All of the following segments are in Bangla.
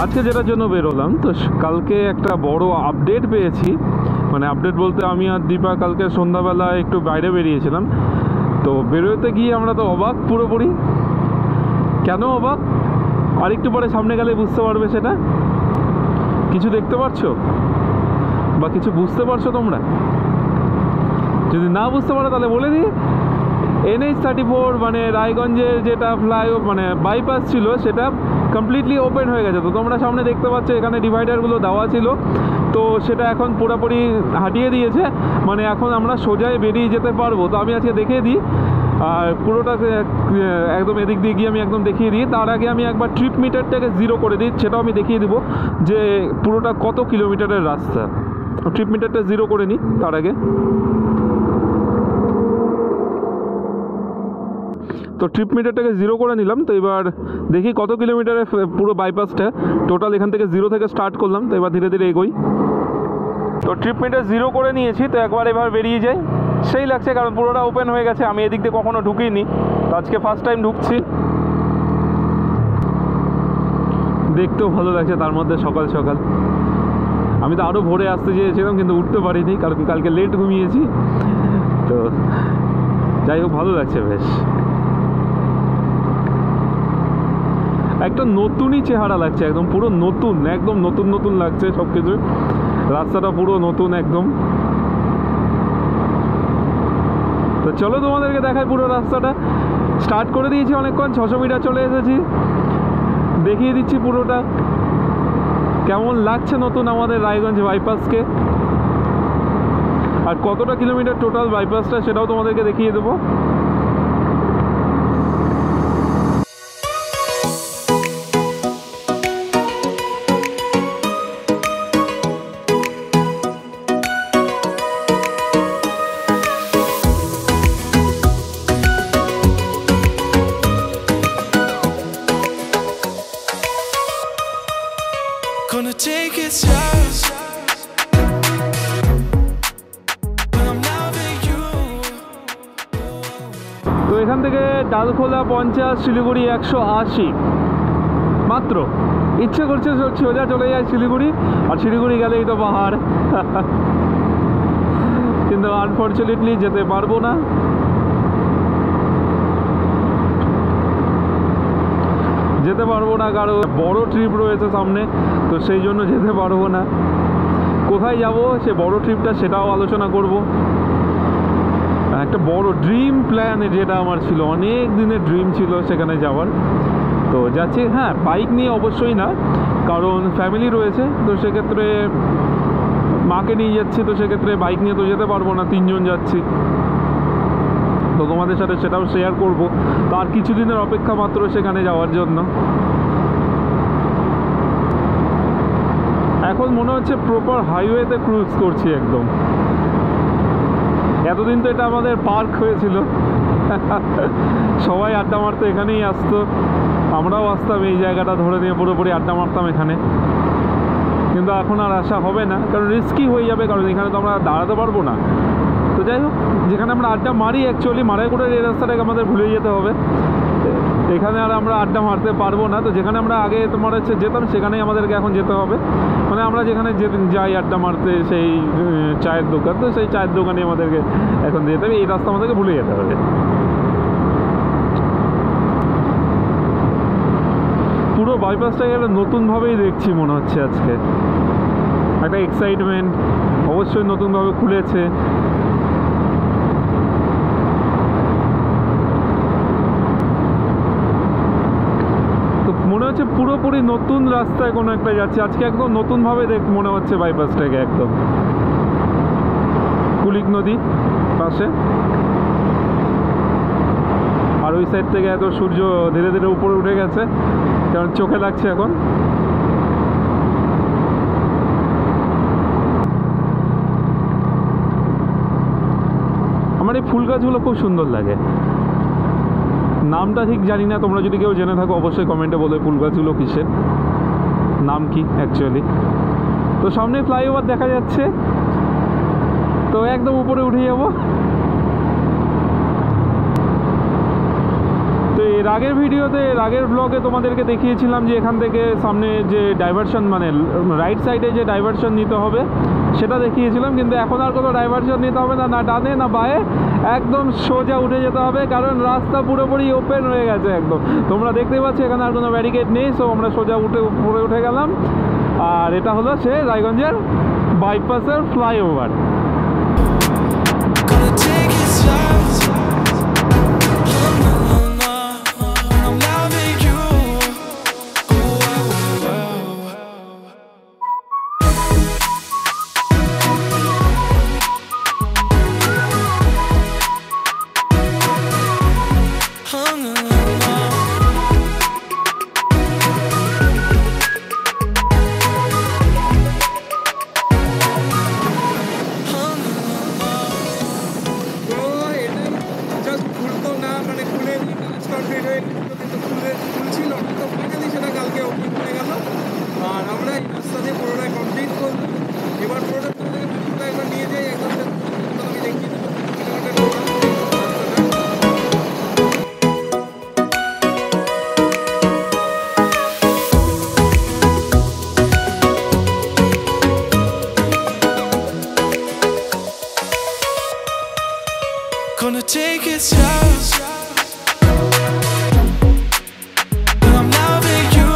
আজকে যেটার জন্য বেরোলাম, তো কালকে একটা বড় আপডেট পেয়েছি। মানে আপডেট বলতে আমি আর দীপা কালকে সন্ধ্যাবেলা একটু বাইরে বেরিয়েছিলাম। তো বেরোতে গিয়ে আমরা তো অবাক পুরোপুরি। কেন অবাক আর একটু পরে সামনে গেলে বুঝতে পারবে। সেটা কিছু দেখতে পারছো বা কিছু বুঝতে পারছো তোমরা? যদি না বুঝতে পারো তাহলে বলে দিই, NH-34 মানে রায়গঞ্জের যেটা মানে বাইপাস ছিল সেটা কমপ্লিটলি ওপেন হয়ে গেছে। তো তোমরা সামনে দেখতে পাচ্ছ এখানে ডিভাইডারগুলো দেওয়া ছিল, তো সেটা এখন পুরোপুরি হাটিয়ে দিয়েছে। মানে এখন আমরা সোজাই বেরিয়ে যেতে পারবো। তো আমি আজকে দেখিয়ে দিই, আর পুরোটা একদম এদিক দিয়ে গিয়ে আমি একদম দেখিয়ে দিই। তার আগে আমি একবার ট্রিপ মিটারটাকে 0 করে দিই, সেটাও আমি দেখিয়ে দেবো যে পুরোটা কত কিলোমিটারের রাস্তা। ট্রিপ মিটারটা 0 করে নিই তার আগে। তো ট্রিপ মিটারটাকে 0 করে নিলাম। তো এবার দেখি কত কিলোমিটারের পুরো বাইপাসটা টোটাল। এখান থেকে 0 থেকে স্টার্ট করলাম, তো এবার ধীরে ধীরে এগোই। তো ট্রিপ মিটার 0 করে নিয়েছি, তো একবার এবার বেরিয়ে যাই। সেই লাগছে কারণ পুরোটা ওপেন হয়ে গেছে। আমি এদিক দিয়ে কখনো ঢুকিনি, তো আজকে ফার্স্ট টাইম ঢুকছি। দেখতেও ভালো লাগছে, তার মধ্যে সকাল সকাল। আমি তো আরও ভোরে আসতে চেয়েছিলাম কিন্তু উঠতে পারিনি কারণ কালকে লেট ঘুমিয়েছি। তো যাই হোক, ভালো লাগছে বেশ। একটা নতুনই চেহারা লাগছে, একদম পুরো নতুন, একদম নতুন নতুন লাগছে সব কিছু। রাস্তাটা পুরো নতুন একদম। তো চলো তোমাদেরকে দেখাই পুরো রাস্তাটা। স্টার্ট করে দিয়েছি অনেকক্ষণ, 600 মিটার চলে এসেছি। দেখিয়ে দিচ্ছি পুরোটা কেমন লাগছে নতুন আমাদের রায়গঞ্জ বাইপাসকে, আর কতটা কিলোমিটার টোটাল বাইপাসটা সেটাও তোমাদেরকে দেখিয়ে দেবো। Gonna take it slow when I'm loving you. তো এখান থেকে ডালখোলা 50, শিলিগুড়ি 180 মাত্র। ইচ্ছে করছে সোজা চলে যায় শিলিগুড়ি, আর শিলিগুড়ি গেলেই তো পাহাড়। কিন্তু আনফর্চুনেটলি যেতে পারবো না। কারণ বড় ট্রিপ রয়েছে সামনে, তো সেই জন্য যেতে পারবো না। কোথায় যাব সে বড় ট্রিপটা সেটাও আলোচনা করব। একটা বড় ড্রিম প্ল্যান যেটা আমার ছিল, অনেক দিনের ড্রিম ছিল সেখানে যাওয়ার। তো যাচ্ছি, হ্যাঁ বাইক নিয়ে অবশ্যই না, কারণ ফ্যামিলি রয়েছে। তো সেক্ষেত্রে মাকে নিয়ে যাচ্ছি, তো সেক্ষেত্রে বাইক নিয়ে তো যেতে পারবো না, 3 জন যাচ্ছি। তো তোমাদের সাথে সেটাও শেয়ার করব। তো আর কিছুদিনের অপেক্ষা মাত্র সেখানে যাওয়ার জন্য। এখন মনে হচ্ছে প্রপার হাইওয়েতে ক্রুজ করছি একদম। এতদিন তো এটা আমাদের পার্ক হয়েছিল, সবাই আড্ডা মারতে এখানেই আসতো, আমরাও আসতাম এই জায়গাটা ধরে নিয়ে পুরোপুরি আড্ডা মারতাম এখানে। কিন্তু এখন আর আসা হবে না, কারণ রিস্কি হয়ে যাবে, কারণ এখানে তো আমরা দাঁড়াতে পারবো না। তো যাই হোক, যেখানে আমরা আড্ডা মারি অ্যাকচুয়ালি মারাইগুড়ের এই রাস্তাটাকে আমাদের ভুলে যেতে হবে। এখানে আর আমরা আড্ডা মারতে পারবো না। তো যেখানে আমরা আগে তোমার হচ্ছে যেতাম, সেখানেই আমাদেরকে এখন যেতে হবে। মানে আমরা যেখানে যাই আড্ডা মারতে, সেই চায়ের দোকান, তো সেই চায়ের দোকানে আমাদেরকে এখন যেতে হবে। এই রাস্তা আমাদেরকে ভুলে যেতে হবে। পুরো বাইপাসটাকে একটা নতুনভাবেই দেখছি মনে হচ্ছে আজকে। একটা এক্সাইটমেন্ট, অবশ্যই নতুনভাবে খুলেছে। মনে হচ্ছে পুরোপুরি নতুন রাস্তায় কোনো একটা যাচ্ছে আজকে, একদম নতুনভাবে মনে হচ্ছে বাইপাসটাকে। একদম কুলিক নদী পাশে, আর ওই সাইড থেকে এত সূর্য ধীরে ধীরে উপরে উঠে গেছে, কারণ চোখে লাগছে এখন। আমার এই ফুল গাছগুলো খুব সুন্দর লাগে। নামটা ঠিক জানি না, তোমরা যদি কেউ জেনে থাকো অবশ্যই কমেন্টে বলো ফুল গাছগুলো কিসের, নাম কি অ্যাকচুয়ালি। তো সামনে ফ্লাইওভার দেখা যাচ্ছে, তো একদম উপরে উঠে যাব। তো এই এর আগের ভিডিওতে আগের ব্লগে তোমাদেরকে দেখিয়েছিলাম যে এখান থেকে সামনে যে ডাইভারশন মানে রাইট সাইডে যে ডাইভারশন নিতে হবে সেটা দেখিয়েছিলাম, কিন্তু এখন আর কোনো ডাইভারশন নিতে হবে না, না ডানে না বায়ে, একদম সোজা উঠে যেতে হবে, কারণ রাস্তা পুরোপুরি ওপেন হয়ে গেছে একদম। তোমরা দেখতে পাচ্ছ এখানে আর কোনো ব্যারিকেড নেই, সো আমরা সোজা উপরে উঠে গেলাম। আর এটা হলো সে রায়গঞ্জের বাইপাসের flyover. Gonna take it slow. I'm loving you. আর আমরা এই রাস্তা দিয়ে পুরোটাই কমপ্লিট করলাম। এবার পুরোটা তোমাদেরকে একবার নিয়ে যাই, একদম আমি দেখিয়ে দেবো রাস্তাটা। Gonna take it slow. I'm loving you.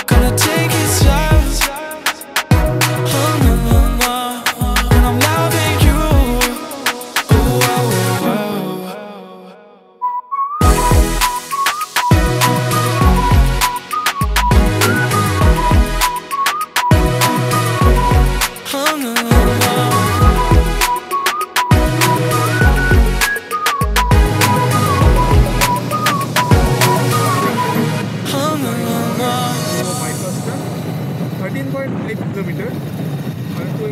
Gonna take it slow. I'm loving you. বাইপাসটা 13.5 কিলোমিটার, আর তো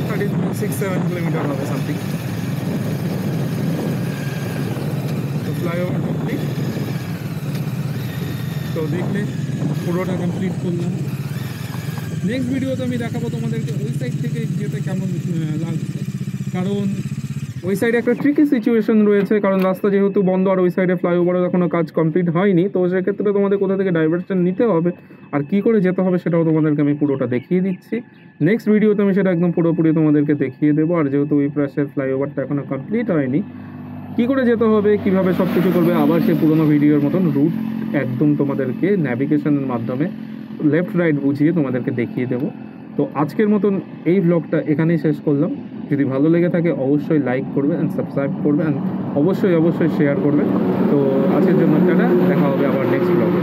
13.67 কিলোমিটার হবে সামথিং। তো ফ্লাইওভার কমপ্লিট, তো দেখলে পুরোটা কমপ্লিট করলাম। নেক্সট ভিডিওতে আমি দেখাবো তোমাদেরকে ওই সাইড থেকে যেতে কেমন লাগছে, কারণ ওই সাইডে একটা ট্রিকি সিচুয়েশন রয়েছে, কারণ রাস্তা যেহেতু বন্ধ আর ওই সাইডে ফ্লাইওভারের এখনো কাজ কমপ্লিট হয়নি, তো সেক্ষেত্রে তোমাদের কোথা থেকে ডাইভারশন নিতে হবে আর কী করে যেতে হবে সেটাও তোমাদেরকে আমি পুরোটা দেখিয়ে দিচ্ছি। নেক্সট ভিডিওতে আমি সেটা একদম পুরোপুরি তোমাদেরকে দেখিয়ে দেবো। আর যেহেতু ওই পাশের ফ্লাইওভারটা এখনো কমপ্লিট হয়নি, কী করে যেতে হবে, কীভাবে সব কিছু করবে, আবার সেই পুরোনো ভিডিওর মতন রুট একদম তোমাদেরকে ন্যাভিগেশনের মাধ্যমে লেফট রাইট বুঝিয়ে তোমাদেরকে দেখিয়ে দেবো। তো আজকের মতন এই ব্লগটা এখানেই শেষ করলাম। যদি ভালো লেগে থাকে অবশ্যই লাইক করবে অ্যান্ড সাবস্ক্রাইব করবে অ্যান্ড অবশ্যই শেয়ার করবে। তো আজকের জন্য টাটা, দেখা হবে আবার নেক্সট ব্লগে।